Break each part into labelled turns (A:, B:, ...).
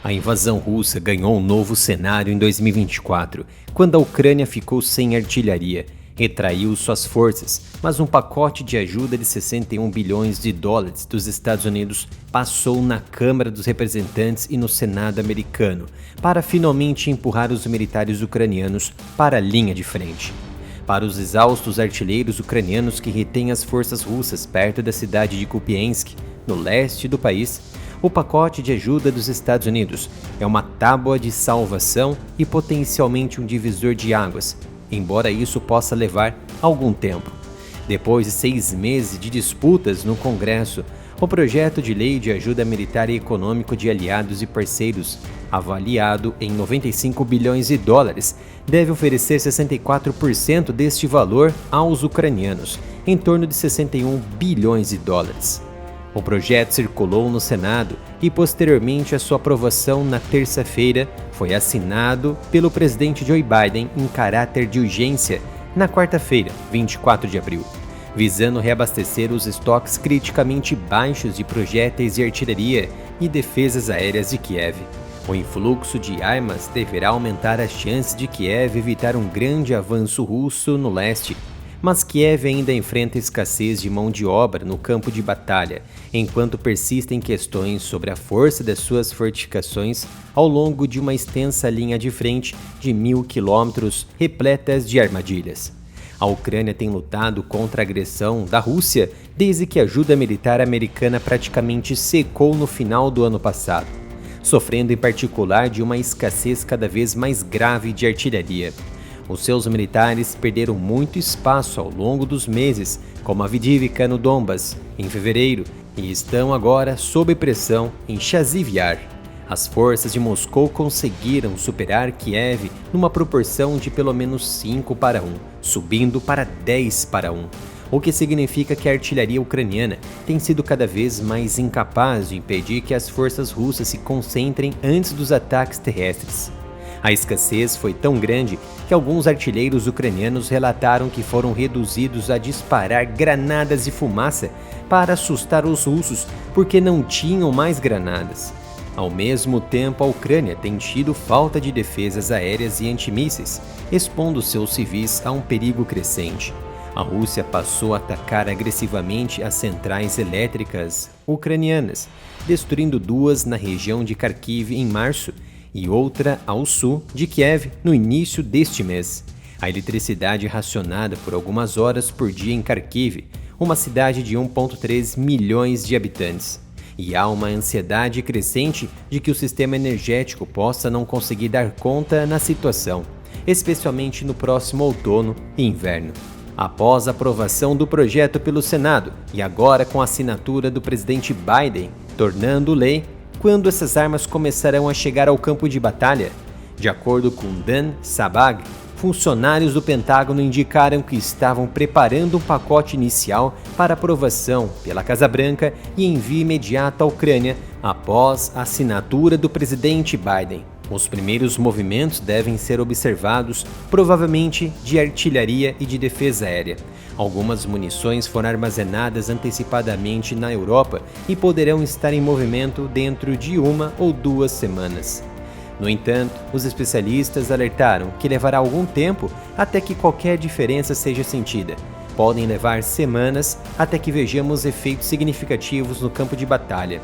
A: A invasão russa ganhou um novo cenário em 2024, quando a Ucrânia ficou sem artilharia, retraiu suas forças, mas um pacote de ajuda de 61 bilhões de dólares dos Estados Unidos passou na Câmara dos Representantes e no Senado americano, para finalmente empurrar os militares ucranianos para a linha de frente. Para os exaustos artilheiros ucranianos que retêm as forças russas perto da cidade de Kupiansk, no leste do país, o pacote de ajuda dos Estados Unidos é uma tábua de salvação e potencialmente um divisor de águas, embora isso possa levar algum tempo. Depois de 6 meses de disputas no Congresso, o projeto de lei de ajuda militar e econômico de aliados e parceiros, avaliado em 95 bilhões de dólares, deve oferecer 64% deste valor aos ucranianos, em torno de 61 bilhões de dólares. O projeto circulou no Senado e, posteriormente à sua aprovação na terça-feira, foi assinado pelo presidente Joe Biden em caráter de urgência na quarta-feira, 24 de abril, visando reabastecer os estoques criticamente baixos de projéteis de artilharia e defesas aéreas de Kiev. O influxo de armas deverá aumentar as chances de Kiev evitar um grande avanço russo no leste, mas Kiev ainda enfrenta escassez de mão de obra no campo de batalha, enquanto persistem questões sobre a força das suas fortificações ao longo de uma extensa linha de frente de 1.000 quilômetros repletas de armadilhas. A Ucrânia tem lutado contra a agressão da Rússia desde que a ajuda militar americana praticamente secou no final do ano passado, sofrendo em particular de uma escassez cada vez mais grave de artilharia. Os seus militares perderam muito espaço ao longo dos meses, como a Avdiivka no Donbas, em fevereiro, e estão agora sob pressão em Chasiv Yar. As forças de Moscou conseguiram superar Kiev numa proporção de pelo menos 5-1, subindo para 10-1, o que significa que a artilharia ucraniana tem sido cada vez mais incapaz de impedir que as forças russas se concentrem antes dos ataques terrestres. A escassez foi tão grande que alguns artilheiros ucranianos relataram que foram reduzidos a disparar granadas de fumaça para assustar os russos porque não tinham mais granadas. Ao mesmo tempo, a Ucrânia tem tido falta de defesas aéreas e antimísseis, expondo seus civis a um perigo crescente. A Rússia passou a atacar agressivamente as centrais elétricas ucranianas, destruindo 2 na região de Kharkiv em março e outra ao sul de Kiev no início deste mês. A eletricidade racionada por algumas horas por dia em Kharkiv, uma cidade de 1,3 milhões de habitantes. E há uma ansiedade crescente de que o sistema energético possa não conseguir dar conta na situação, especialmente no próximo outono e inverno. Após a aprovação do projeto pelo Senado e agora com a assinatura do presidente Biden, tornando lei, quando essas armas começarão a chegar ao campo de batalha? De acordo com Dan Sabag, funcionários do Pentágono indicaram que estavam preparando um pacote inicial para aprovação pela Casa Branca e envio imediato à Ucrânia após a assinatura do presidente Biden. Os primeiros movimentos devem ser observados, provavelmente de artilharia e de defesa aérea. Algumas munições foram armazenadas antecipadamente na Europa e poderão estar em movimento dentro de 1 ou 2 semanas. No entanto, os especialistas alertaram que levará algum tempo até que qualquer diferença seja sentida. Podem levar semanas até que vejamos efeitos significativos no campo de batalha.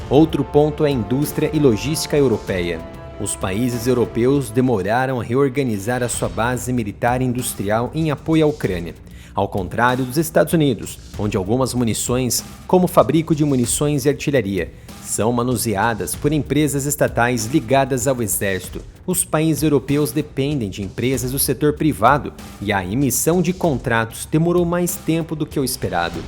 A: Outro ponto é a indústria e logística europeia. Os países europeus demoraram a reorganizar a sua base militar e industrial em apoio à Ucrânia, ao contrário dos Estados Unidos, onde algumas munições, como o fabrico de munições e artilharia, são manuseadas por empresas estatais ligadas ao exército. Os países europeus dependem de empresas do setor privado e a emissão de contratos demorou mais tempo do que o esperado.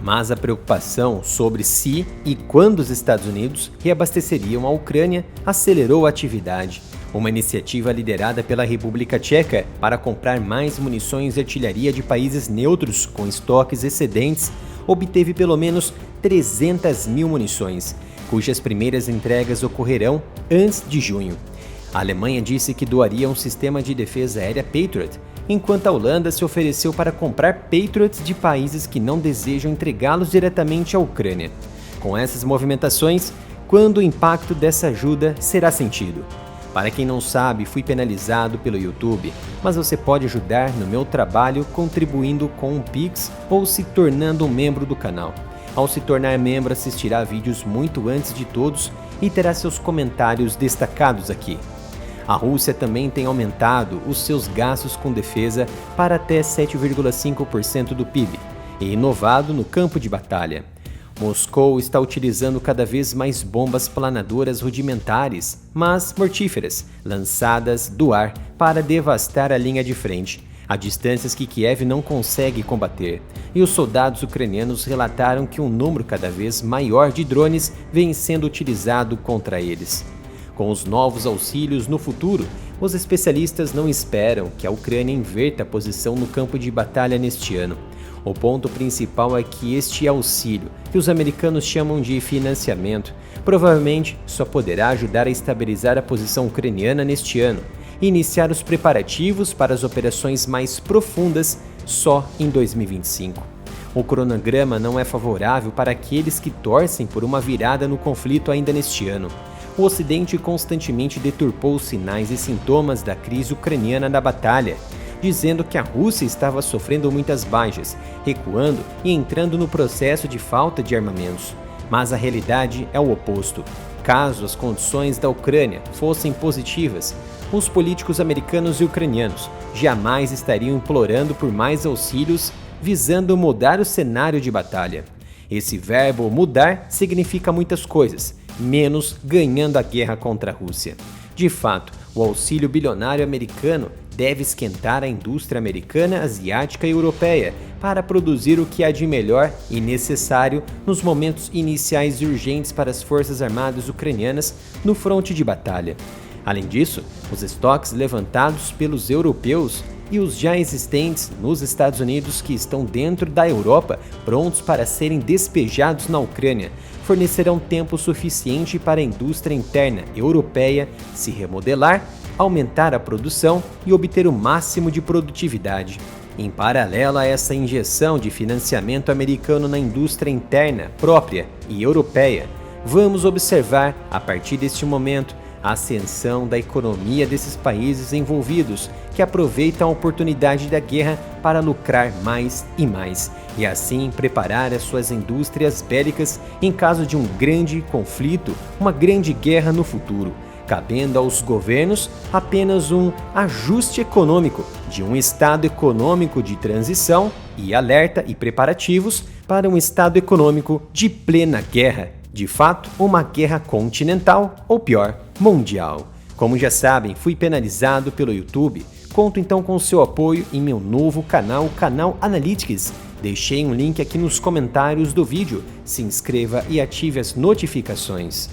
A: Mas a preocupação sobre se e quando os Estados Unidos reabasteceriam a Ucrânia acelerou a atividade. Uma iniciativa liderada pela República Tcheca para comprar mais munições e artilharia de países neutros com estoques excedentes obteve pelo menos 300 mil munições, cujas primeiras entregas ocorrerão antes de junho. A Alemanha disse que doaria um sistema de defesa aérea Patriot, enquanto a Holanda se ofereceu para comprar Patriots de países que não desejam entregá-los diretamente à Ucrânia. Com essas movimentações, quando o impacto dessa ajuda será sentido. Para quem não sabe, fui penalizado pelo YouTube, mas você pode ajudar no meu trabalho contribuindo com um Pix ou se tornando um membro do canal. Ao se tornar membro, assistirá a vídeos muito antes de todos e terá seus comentários destacados aqui. A Rússia também tem aumentado os seus gastos com defesa para até 7,5% do PIB e inovado no campo de batalha. Moscou está utilizando cada vez mais bombas planadoras rudimentares, mas mortíferas, lançadas do ar para devastar a linha de frente, a distâncias que Kiev não consegue combater. E os soldados ucranianos relataram que um número cada vez maior de drones vem sendo utilizado contra eles. Com os novos auxílios no futuro, os especialistas não esperam que a Ucrânia inverta a posição no campo de batalha neste ano. O ponto principal é que este auxílio, que os americanos chamam de financiamento, provavelmente só poderá ajudar a estabilizar a posição ucraniana neste ano e iniciar os preparativos para as operações mais profundas só em 2025. O cronograma não é favorável para aqueles que torcem por uma virada no conflito ainda neste ano. O Ocidente constantemente deturpou os sinais e sintomas da crise ucraniana na batalha, dizendo que a Rússia estava sofrendo muitas baixas, recuando e entrando no processo de falta de armamentos. Mas a realidade é o oposto. Caso as condições da Ucrânia fossem positivas, os políticos americanos e ucranianos jamais estariam implorando por mais auxílios visando mudar o cenário de batalha. Esse verbo mudar significa muitas coisas, menos ganhando a guerra contra a Rússia. De fato, o auxílio bilionário americano deve esquentar a indústria americana, asiática e europeia para produzir o que há de melhor e necessário nos momentos iniciais e urgentes para as forças armadas ucranianas no fronte de batalha. Além disso, os estoques levantados pelos europeus e os já existentes nos Estados Unidos que estão dentro da Europa, prontos para serem despejados na Ucrânia, fornecerão tempo suficiente para a indústria interna europeia se remodelar, aumentar a produção e obter o máximo de produtividade. Em paralelo a essa injeção de financiamento americano na indústria interna própria e europeia, vamos observar, a partir deste momento, a ascensão da economia desses países envolvidos, que aproveitam a oportunidade da guerra para lucrar mais e mais, e assim preparar as suas indústrias bélicas em caso de um grande conflito, uma grande guerra no futuro, cabendo aos governos apenas um ajuste econômico de um estado econômico de transição e alerta e preparativos para um estado econômico de plena guerra. De fato, uma guerra continental ou pior, mundial. Como já sabem, fui penalizado pelo YouTube. Conto então com o seu apoio em meu novo canal, o canal Analytics. Deixei um link aqui nos comentários do vídeo. Se inscreva e ative as notificações.